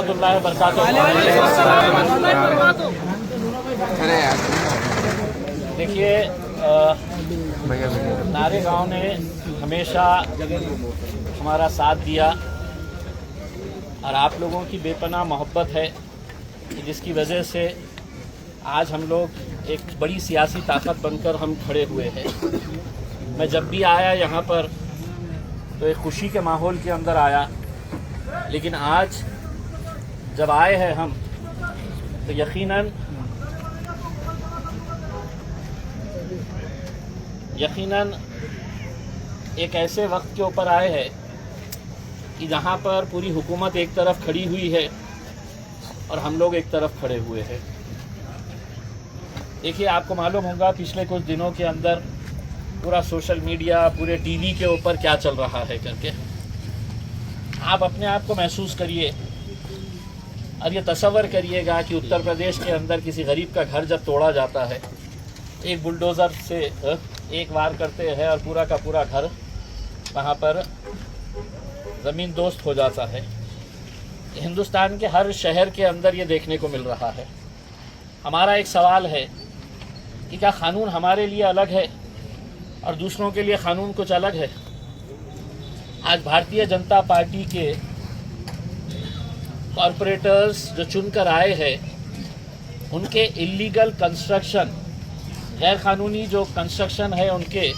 रहमतुल्लाहि व बरकातुहू। देखिए, नारे गांव ने हमेशा हमारा साथ दिया और आप लोगों की बेपनाह मोहब्बत है कि जिसकी वजह से आज हम लोग एक बड़ी सियासी ताकत बनकर हम खड़े हुए हैं। मैं जब भी आया यहाँ पर तो एक खुशी के माहौल के अंदर आया, लेकिन आज जब आए हैं हम तो यकीनन एक ऐसे वक्त के ऊपर आए हैं कि जहाँ पर पूरी हुकूमत एक तरफ खड़ी हुई है और हम लोग एक तरफ खड़े हुए हैं। देखिए, आपको मालूम होगा पिछले कुछ दिनों के अंदर पूरा सोशल मीडिया, पूरे टीवी के ऊपर क्या चल रहा है करके आप अपने आप को महसूस करिए और ये तसव्वुर करिएगा कि उत्तर प्रदेश के अंदर किसी गरीब का घर जब तोड़ा जाता है, एक बुलडोज़र से एक वार करते हैं और पूरा का पूरा घर वहाँ पर ज़मीन दोस्त हो जाता है। हिंदुस्तान के हर शहर के अंदर ये देखने को मिल रहा है। हमारा एक सवाल है कि क्या कानून हमारे लिए अलग है और दूसरों के लिए कानून कुछ अलग है? आज भारतीय जनता पार्टी के कॉरपोरेटर्स जो चुनकर आए हैं, उनके इलीगल कंस्ट्रक्शन, गैर कानूनी जो कंस्ट्रक्शन है उनके,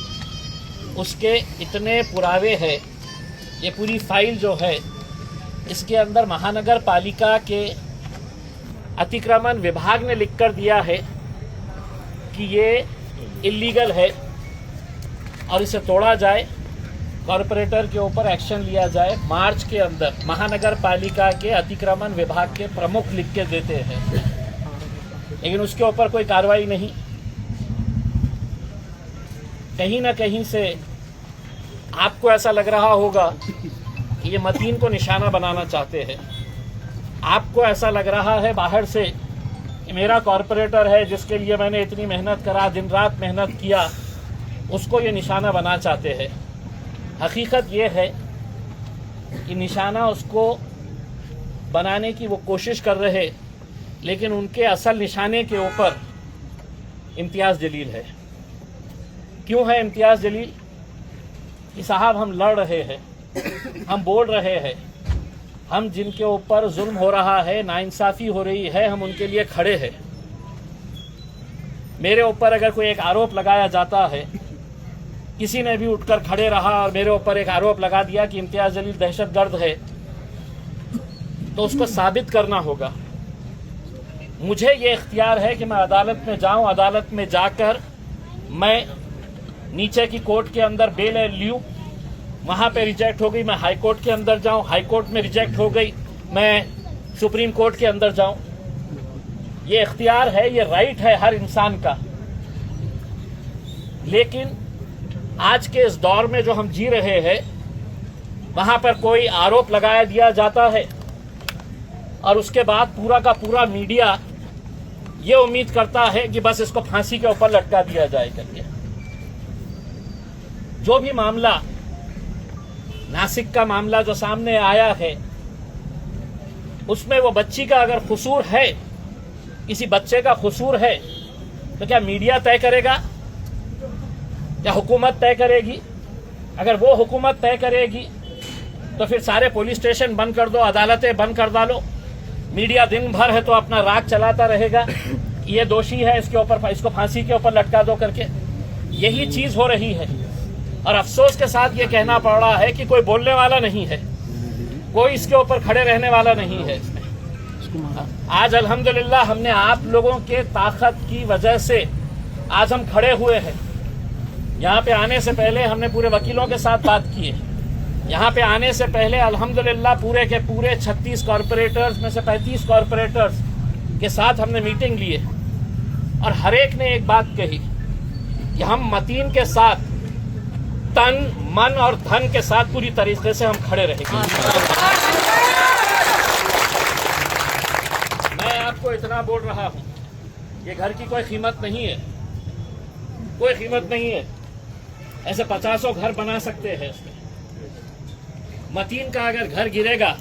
उसके इतने पुरावे हैं। ये पूरी फाइल जो है इसके अंदर महानगर पालिका के अतिक्रमण विभाग ने लिख कर दिया है कि ये इलीगल है और इसे तोड़ा जाए, कॉरपोरेटर के ऊपर एक्शन लिया जाए। मार्च के अंदर महानगर पालिका के अतिक्रमण विभाग के प्रमुख लिख के देते हैं, लेकिन उसके ऊपर कोई कार्रवाई नहीं। कहीं ना कहीं से आपको ऐसा लग रहा होगा कि ये मतीन को निशाना बनाना चाहते हैं। आपको ऐसा लग रहा है बाहर से कि मेरा कॉरपोरेटर है जिसके लिए मैंने इतनी मेहनत करा, दिन रात मेहनत किया, उसको ये निशाना बना चाहते हैं। हकीकत ये है कि निशाना उसको बनाने की वो कोशिश कर रहे, लेकिन उनके असल निशाने के ऊपर इम्तियाज़ जलील है। क्यों है इम्तियाज़ जलील? कि साहब हम लड़ रहे हैं, हम बोल रहे हैं, हम जिनके ऊपर जुल्म हो रहा है, नाइंसाफ़ी हो रही है, हम उनके लिए खड़े हैं। मेरे ऊपर अगर कोई एक आरोप लगाया जाता है, किसी ने भी उठकर खड़े रहा और मेरे ऊपर एक आरोप लगा दिया कि इम्तियाज़ जलील दहशतगर्द है, तो उसको साबित करना होगा। मुझे ये इख्तियार है कि मैं अदालत में जाऊं, अदालत में जाकर मैं नीचे की कोर्ट के अंदर बेल लूँ, वहाँ पे रिजेक्ट हो गई, मैं हाई कोर्ट के अंदर जाऊँ, हाई कोर्ट में रिजेक्ट हो गई, मैं सुप्रीम कोर्ट के अंदर जाऊँ। ये इख्तियार है, ये राइट है हर इंसान का। लेकिन आज के इस दौर में जो हम जी रहे हैं, वहाँ पर कोई आरोप लगाया दिया जाता है और उसके बाद पूरा का पूरा मीडिया ये उम्मीद करता है कि बस इसको फांसी के ऊपर लटका दिया जाए करके। जो भी मामला, नासिक का मामला जो सामने आया है, उसमें वो बच्ची का अगर कसूर है, किसी बच्चे का कसूर है, तो क्या मीडिया तय करेगा या हुकूमत तय करेगी? अगर वो हुकूमत तय करेगी तो फिर सारे पुलिस स्टेशन बंद कर दो, अदालतें बंद कर डालो, मीडिया दिन भर है तो अपना राग चलाता रहेगा, ये दोषी है, इसके ऊपर, इसको फांसी के ऊपर लटका दो करके। यही चीज़ हो रही है और अफसोस के साथ ये कहना पड़ रहा है कि कोई बोलने वाला नहीं है, कोई इसके ऊपर खड़े रहने वाला नहीं है। इसमें आज अल्हम्दुलिल्लाह हमने आप लोगों के ताकत की वजह से आज हम खड़े हुए हैं। यहाँ पे आने से पहले हमने पूरे वकीलों के साथ बात की है। यहाँ पे आने से पहले अल्हम्दुलिल्लाह पूरे के पूरे 36 कॉरपोरेटर्स में से 35 कॉरपोरेटर्स के साथ हमने मीटिंग ली है और हर एक ने एक बात कही कि हम मतीन के साथ तन, मन और धन के साथ पूरी तरीके से हम खड़े रहेंगे। मैं आपको इतना बोल रहा हूँ, ये घर की कोई कीमत नहीं है, कोई कीमत नहीं है। ऐसे 50 घर बना सकते हैं इसमें। मतीन का अगर घर गिरेगा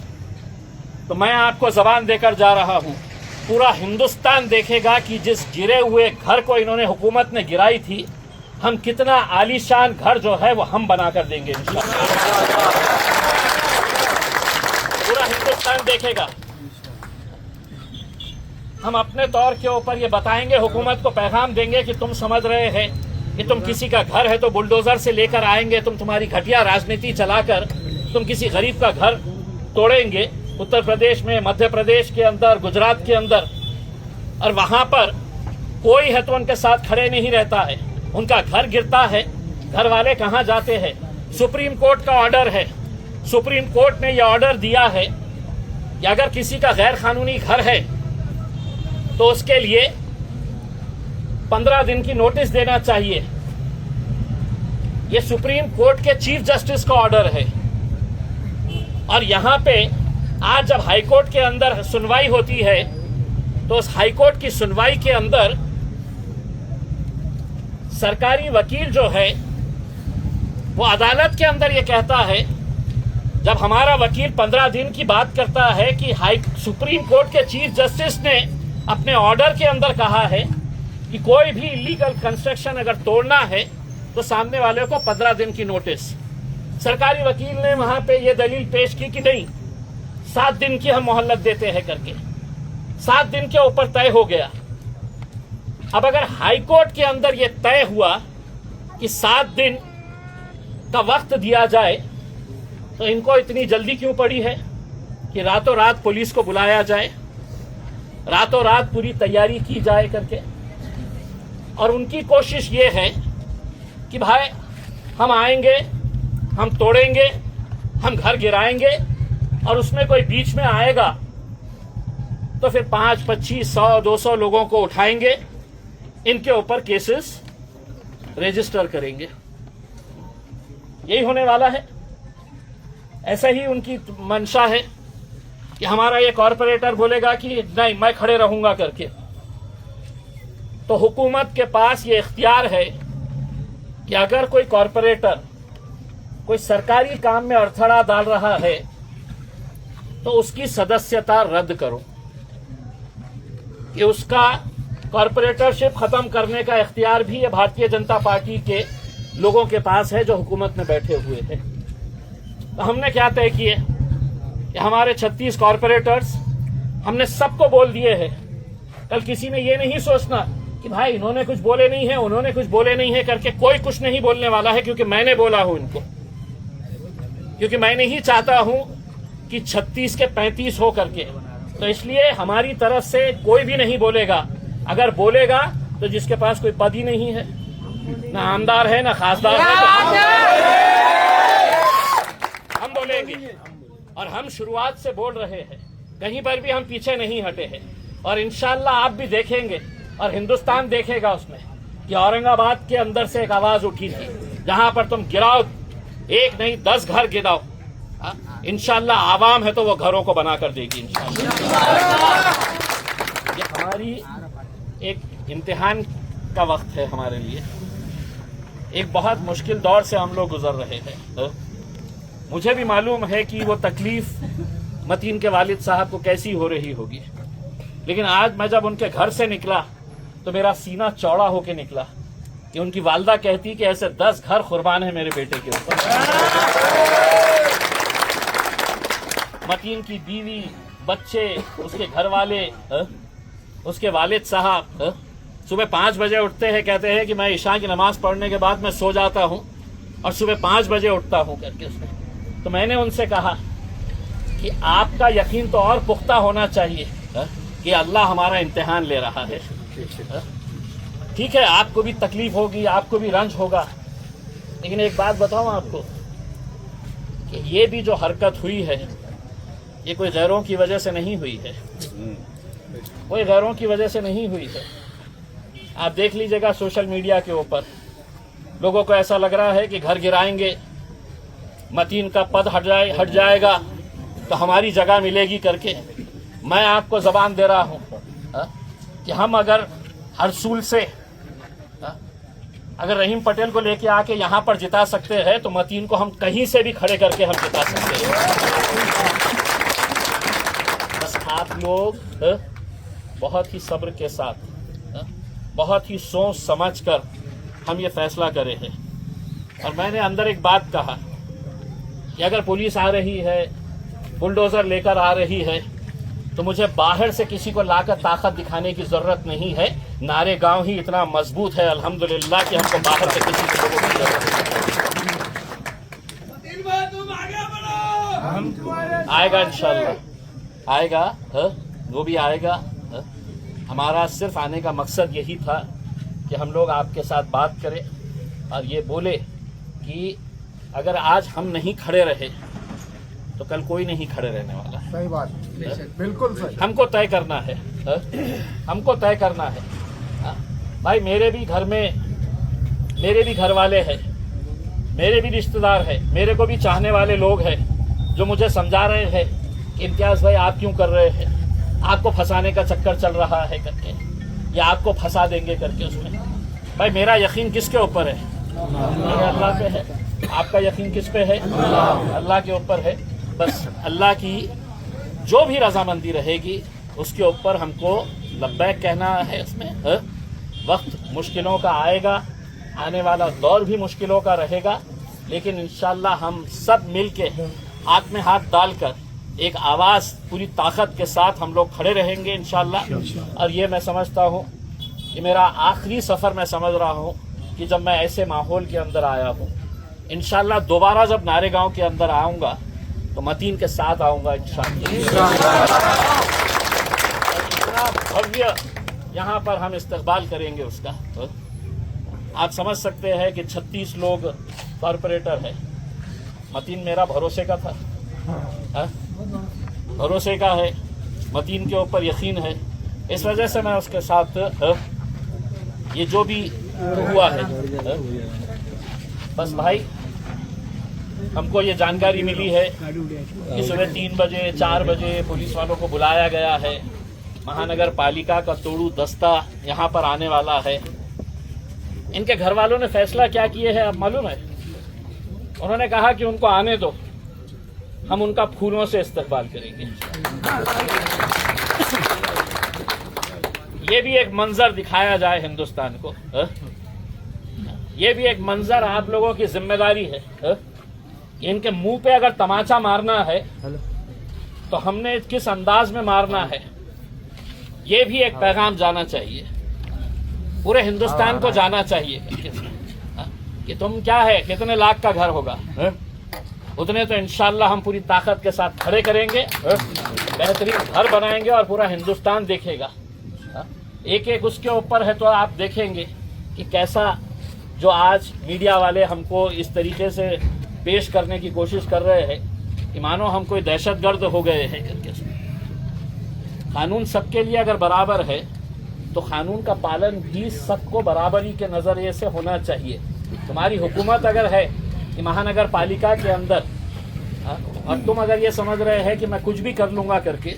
तो मैं आपको जबान देकर जा रहा हूं, पूरा हिंदुस्तान देखेगा कि जिस गिरे हुए घर को इन्होंने हुकूमत ने गिराई थी, हम कितना आलीशान घर जो है वो हम बना कर देंगे इंशाअल्लाह। पूरा हिंदुस्तान देखेगा। हम अपने तौर के ऊपर ये बताएंगे, हुकूमत को पैगाम देंगे कि तुम समझ रहे हैं कि तुम किसी का घर है तो बुलडोजर से लेकर आएंगे, तुम तुम्हारी घटिया राजनीति चलाकर तुम किसी गरीब का घर तोड़ेंगे उत्तर प्रदेश में, मध्य प्रदेश के अंदर, गुजरात के अंदर, और वहां पर कोई है तो उनके साथ खड़े नहीं रहता है। उनका घर गिरता है, घर वाले कहां जाते हैं? सुप्रीम कोर्ट का ऑर्डर है, सुप्रीम कोर्ट ने यह ऑर्डर दिया है कि अगर किसी का गैर कानूनी घर है तो उसके लिए 15 दिन की नोटिस देना चाहिए। यह सुप्रीम कोर्ट के चीफ जस्टिस का ऑर्डर है। और यहां पे आज जब हाईकोर्ट के अंदर सुनवाई होती है तो उस हाईकोर्ट की सुनवाई के अंदर सरकारी वकील जो है वो अदालत के अंदर ये कहता है, जब हमारा वकील 15 दिन की बात करता है कि सुप्रीम कोर्ट के चीफ जस्टिस ने अपने ऑर्डर के अंदर कहा है कि कोई भी इलीगल कंस्ट्रक्शन अगर तोड़ना है तो सामने वाले को 15 दिन की नोटिस। सरकारी वकील ने वहां पे ये दलील पेश की कि नहीं, 7 दिन की हम मोहलत देते हैं करके। 7 दिन के ऊपर तय हो गया। अब अगर हाईकोर्ट के अंदर ये तय हुआ कि 7 दिन का वक्त दिया जाए तो इनको इतनी जल्दी क्यों पड़ी है कि रातों रात पुलिस को बुलाया जाए, रातों रात पूरी तैयारी की जाए करके। और उनकी कोशिश ये है कि भाई हम आएंगे, हम तोड़ेंगे, हम घर गिराएंगे, और उसमें कोई बीच में आएगा तो फिर 5, 25, 100, 200 लोगों को उठाएंगे, इनके ऊपर केसेस रजिस्टर करेंगे। यही होने वाला है। ऐसा ही उनकी मंशा है कि हमारा ये कॉरपोरेटर बोलेगा कि नहीं मैं खड़े रहूंगा करके, तो हुकूमत के पास ये इख्तियार है कि अगर कोई कॉरपोरेटर कोई सरकारी काम में अड़थड़ा डाल रहा है तो उसकी सदस्यता रद्द करो, कि उसका कॉरपोरेटरशिप खत्म करने का इख्तियार भी ये भारतीय जनता पार्टी के लोगों के पास है जो हुकूमत में बैठे हुए हैं। तो हमने क्या तय किए कि हमारे 36 कॉरपोरेटर्स हमने सबको बोल दिए हैं। कल किसी ने ये नहीं सोचना कि भाई इन्होंने कुछ बोले नहीं है, उन्होंने कुछ बोले नहीं है करके। कोई कुछ नहीं बोलने वाला है, क्योंकि मैंने बोला हूं इनको, क्योंकि मैं नहीं चाहता हूं कि 36 के 35 हो करके। तो इसलिए हमारी तरफ से कोई भी नहीं बोलेगा। अगर बोलेगा तो जिसके पास कोई पद ही नहीं है, ना आमदार है ना खासदार है, हम बोलेंगे। और हम शुरुआत से बोल रहे हैं, कहीं पर भी हम पीछे नहीं हटे हैं। और इंशाल्लाह आप भी देखेंगे और हिंदुस्तान देखेगा उसमें कि औरंगाबाद के अंदर से एक आवाज उठी थी, जहां पर तुम गिराओ, 1 नहीं 10 घर गिराओ, इंशाल्लाह आवाम है तो वो घरों को बना कर देगी इंशाल्लाह। ये हमारी एक इम्तिहान का वक्त है हमारे लिए। एक बहुत मुश्किल दौर से हम लोग गुजर रहे हैं। मुझे भी मालूम है कि वो तकलीफ मतीन के वालिद साहब को कैसी हो रही होगी, लेकिन आज मैं जब उनके घर से निकला तो मेरा सीना चौड़ा होके निकला कि उनकी वालदा कहती कि ऐसे 10 घर कुर्बान है मेरे बेटे के ऊपर। मतीन की बीवी, बच्चे, उसके घर वाले, उसके वालिद साहब सुबह 5 बजे उठते हैं, कहते हैं कि मैं इशा की नमाज पढ़ने के बाद मैं सो जाता हूं और सुबह 5 बजे उठता हूं करके उसने। तो मैंने उनसे कहा कि आपका यकीन तो और पुख्ता होना चाहिए कि अल्लाह हमारा इम्तिहान ले रहा है। ठीक है, आपको भी तकलीफ होगी, आपको भी रंज होगा, लेकिन एक बात बताऊं आपको कि ये भी जो हरकत हुई है ये कोई गैरों की वजह से नहीं हुई है, कोई गैरों की वजह से नहीं हुई है। आप देख लीजिएगा सोशल मीडिया के ऊपर लोगों को ऐसा लग रहा है कि घर गिराएंगे, मतीन का पद हट जाएगा तो हमारी जगह मिलेगी करके। मैं आपको जबान दे रहा हूं कि हम अगर हरसूल से अगर रहीम पटेल को लेके आके यहां पर जिता सकते हैं तो मतीन को हम कहीं से भी खड़े करके हम जिता सकते हैं। लोग बहुत ही सब्र के साथ, बहुत ही सोच समझ कर हम ये फैसला करे हैं। और मैंने अंदर एक बात कहा कि अगर पुलिस आ रही है, बुलडोज़र लेकर आ रही है, तो मुझे बाहर से किसी को लाकर ताकत दिखाने की ज़रूरत नहीं है। नारे गांव ही इतना मजबूत है अल्हम्दुलिल्लाह कि हमको बाहर से किसी को लोगों की जरूरत नहीं। आएगा इंशाल्लाह, आएगा, वो भी आएगा। हमारा सिर्फ आने का मकसद यही था कि हम लोग आपके साथ बात करें और ये बोले कि अगर आज हम नहीं खड़े रहे तो कल कोई नहीं खड़े रहने वाला है। सही बात, बिल्कुल सही। हमको तय करना है, हमको तय करना है। भाई मेरे भी घर में मेरे भी घर वाले हैं, मेरे भी रिश्तेदार हैं, मेरे को भी चाहने वाले लोग हैं जो मुझे समझा रहे हैं कि इम्तियाज़ भाई आप क्यों कर रहे हैं, आपको फंसाने का चक्कर चल रहा है करके, या आपको फंसा देंगे करके। उसमें भाई मेरा यकीन किसके ऊपर है? मेरे अल्लाह पे है। आपका यकीन किस पे है? अल्लाह के ऊपर है। बस अल्लाह की जो भी रजामंदी रहेगी उसके ऊपर हमको लब्बैक कहना है। उसमें वक्त मुश्किलों का आएगा, आने वाला दौर भी मुश्किलों का रहेगा, लेकिन इंशाअल्लाह हम सब मिलके हाथ में हाथ डालकर एक आवाज़ पूरी ताकत के साथ हम लोग खड़े रहेंगे इंशाअल्लाह। और ये मैं समझता हूँ कि मेरा आखिरी सफ़र मैं समझ रहा हूँ कि जब मैं ऐसे माहौल के अंदर आया हूँ, इंशाअल्लाह दोबारा जब नारेगांव के अंदर आऊँगा तो मतीन के साथ आऊँगा इंशाअल्लाह। इतना भव्य यहाँ पर हम इस्तकबाल करेंगे उसका। तो आप समझ सकते हैं कि 36 लोग कॉरपोरेटर है। मतीन मेरा भरोसे का था, भरोसे का है, मतीन के ऊपर यकीन है। इस वजह से मैं उसके साथ ये जो भी हुआ है, बस भाई हमको ये जानकारी मिली है कि सुबह 3 बजे 4 बजे पुलिस वालों को बुलाया गया है। महानगर पालिका का तोड़ू दस्ता यहाँ पर आने वाला है। इनके घर वालों ने फैसला क्या किए हैं आप मालूम है? उन्होंने कहा कि उनको आने दो, हम उनका फूलों से इस्तकबाल करेंगे। ये भी एक मंजर दिखाया जाए हिंदुस्तान को, ये भी एक मंजर आप लोगों की जिम्मेदारी है। इनके मुंह पे अगर तमाचा मारना है तो हमने किस अंदाज में मारना है, ये भी एक पैगाम जाना चाहिए, पूरे हिंदुस्तान को जाना चाहिए कि तुम क्या है, कितने लाख का घर होगा उतने तो इंशाअल्लाह हम पूरी ताकत के साथ खड़े करेंगे, बेहतरीन घर बनाएंगे और पूरा हिंदुस्तान देखेगा। एक एक उसके ऊपर है तो आप देखेंगे कि कैसा जो आज मीडिया वाले हमको इस तरीके से पेश करने की कोशिश कर रहे हैं कि मानो हम कोई दहशतगर्द हो गए हैं करके। कानून सबके लिए अगर बराबर है तो कानून का पालन भी सबको बराबरी के नज़रिए से होना चाहिए। तुम्हारी हुकूमत अगर है कि महानगर पालिका के अंदर और तुम अगर ये समझ रहे हैं कि मैं कुछ भी कर लूँगा करके,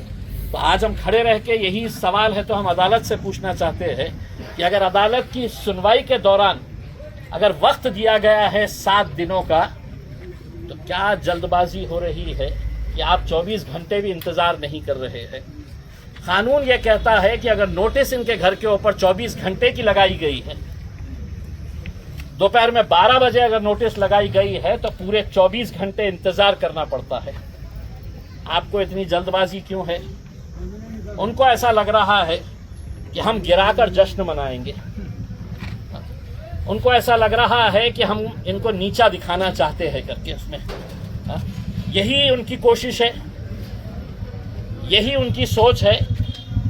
तो आज हम खड़े रह के यही सवाल है तो हम अदालत से पूछना चाहते हैं कि अगर अदालत की सुनवाई के दौरान अगर वक्त दिया गया है 7 दिनों का, तो क्या जल्दबाजी हो रही है कि आप 24 घंटे भी इंतज़ार नहीं कर रहे हैं? कानून ये कहता है कि अगर नोटिस इनके घर के ऊपर 24 घंटे की लगाई गई है, दोपहर में 12 बजे अगर नोटिस लगाई गई है तो पूरे 24 घंटे इंतजार करना पड़ता है। आपको इतनी जल्दबाजी क्यों है? उनको ऐसा लग रहा है कि हम गिराकर जश्न मनाएंगे, उनको ऐसा लग रहा है कि हम इनको नीचा दिखाना चाहते हैं करके। उसमें यही उनकी कोशिश है, यही उनकी सोच है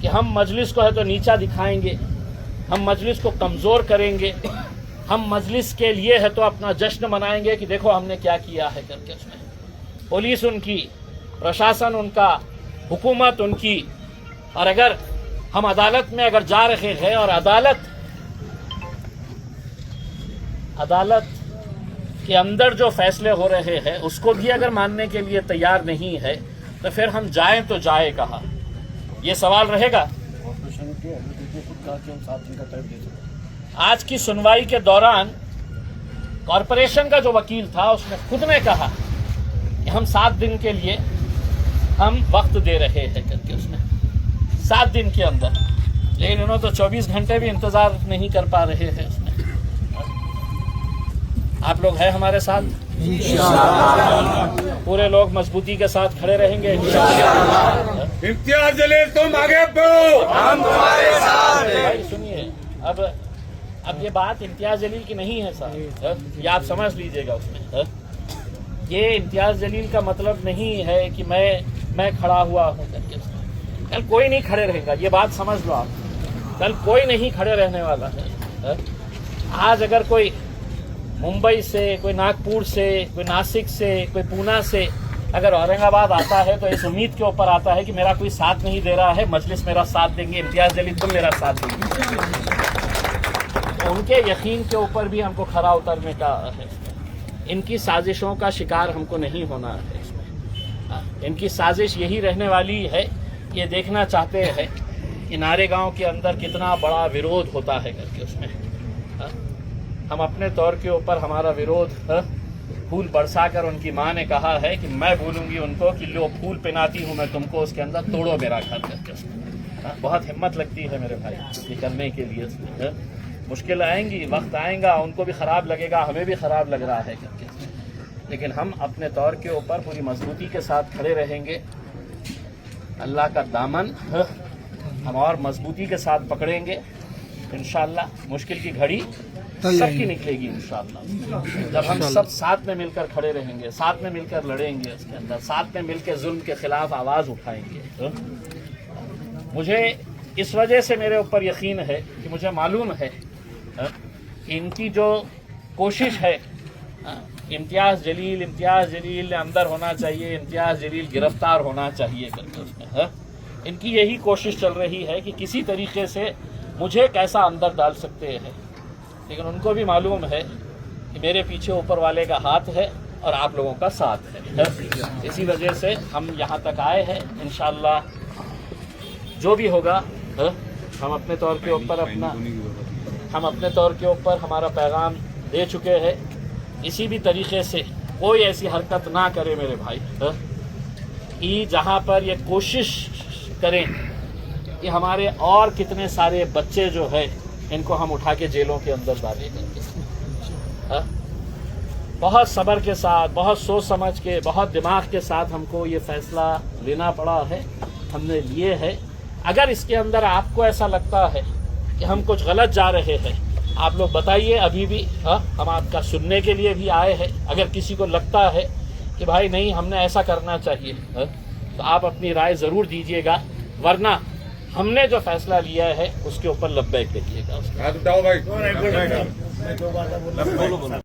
कि हम मजलिस को है तो नीचा दिखाएंगे, हम मजलिस को कमज़ोर करेंगे, हम मजलिस के लिए है तो अपना जश्न मनाएंगे कि देखो हमने क्या किया है करके। उसमें पुलिस उनकी, प्रशासन उनका, हुकूमत उनकी, और अगर हम अदालत में अगर जा रहे हैं और अदालत के अंदर जो फैसले हो रहे हैं उसको भी अगर मानने के लिए तैयार नहीं है तो फिर हम जाएं तो जाए कहाँ? ये सवाल रहेगा। आज की सुनवाई के दौरान कॉरपोरेशन का जो वकील था उसने खुद ने कहा कि हम 7 दिन के लिए हम वक्त दे रहे हैं करके। उसने 7 दिन के अंदर, लेकिन इन्होंने तो 24 घंटे भी इंतजार नहीं कर पा रहे हैं इसमें। आप लोग हैं हमारे साथ, पूरे लोग मजबूती के साथ खड़े रहेंगे इंशाअल्लाह। इम्तियाज जलील तुम आगे बढ़ो, हम तुम्हारे साथ हैं। भाई सुनिए, अब ये बात इम्तियाज जलील की नहीं है साहब, ये आप समझ लीजिएगा उसमें। ये इम्तियाज जलील का मतलब नहीं है कि मैं खड़ा हुआ हूँ करके। कल कोई नहीं खड़े रहेगा, ये बात समझ लो आप। कल कोई नहीं खड़े रहने वाला है। आज अगर कोई मुंबई से, कोई नागपुर से, कोई नासिक से, कोई पूना से अगर औरंगाबाद आता है तो इस उम्मीद के ऊपर आता है कि मेरा कोई साथ नहीं दे रहा है, मजलिस मेरा साथ देंगे, इम्तियाज जलील तुम मेरा साथ देंगे, तो उनके यकीन के ऊपर भी हमको खरा उतरने का है। इनकी साजिशों का शिकार हमको नहीं होना है इसमें। इनकी साजिश यही रहने वाली है, ये देखना चाहते हैं कि नारेगांव के अंदर कितना बड़ा विरोध होता है करके उसमें। हम अपने तौर के ऊपर हमारा विरोध फूल बरसाकर, उनकी माँ ने कहा है कि मैं बोलूँगी उनको कि लो फूल पहनाती हूँ मैं तुमको, उसके अंदर तोड़ो मेरा घर करके उसमें। बहुत हिम्मत लगती है मेरे भाई ये करने के लिए। मुश्किल आएंगी, वक्त आएगा, उनको भी ख़राब लगेगा, हमें भी ख़राब लग रहा है करके, लेकिन हम अपने तौर के ऊपर पूरी मजबूती के साथ खड़े रहेंगे। अल्लाह का दामन हम और मजबूती के साथ पकड़ेंगे इंशाअल्लाह। मुश्किल की घड़ी सबकी निकलेगी इंशाअल्लाह, जब हम सब साथ में मिलकर खड़े रहेंगे, साथ में मिलकर लड़ेंगे, उसके अंदर साथ में मिलकर जुल्म के खिलाफ आवाज़ उठाएंगे। मुझे इस वजह से मेरे ऊपर यकीन है कि मुझे मालूम है कि इनकी जो कोशिश है, इम्तियाज जलील अंदर होना चाहिए, इम्तियाज जलील गिरफ्तार होना चाहिए करके उसमें इनकी यही कोशिश चल रही है कि किसी तरीके से मुझे कैसा अंदर डाल सकते हैं। लेकिन उनको भी मालूम है कि मेरे पीछे ऊपर वाले का हाथ है और आप लोगों का साथ है। इसी वजह से हम यहाँ तक आए हैं। इंशाअल्लाह जो भी होगा हम अपने तौर के ऊपर हमारा पैगाम दे चुके हैं। इसी भी तरीके से कोई ऐसी हरकत ना करे मेरे भाई कि जहाँ पर ये कोशिश करें कि हमारे और कितने सारे बच्चे जो है इनको हम उठा के जेलों के अंदर डालें करके। बहुत सब्र के साथ, बहुत सोच समझ के, बहुत दिमाग के साथ हमको ये फैसला लेना पड़ा है, हमने लिए है। अगर इसके अंदर आपको ऐसा लगता है कि हम कुछ गलत जा रहे हैं, आप लोग बताइए। अभी भी हम आपका सुनने के लिए भी आए हैं। अगर किसी को लगता है कि भाई नहीं हमने ऐसा करना चाहिए तो आप अपनी राय ज़रूर दीजिएगा, वरना हमने जो फैसला लिया है उसके ऊपर लब्बैक कहिएगा।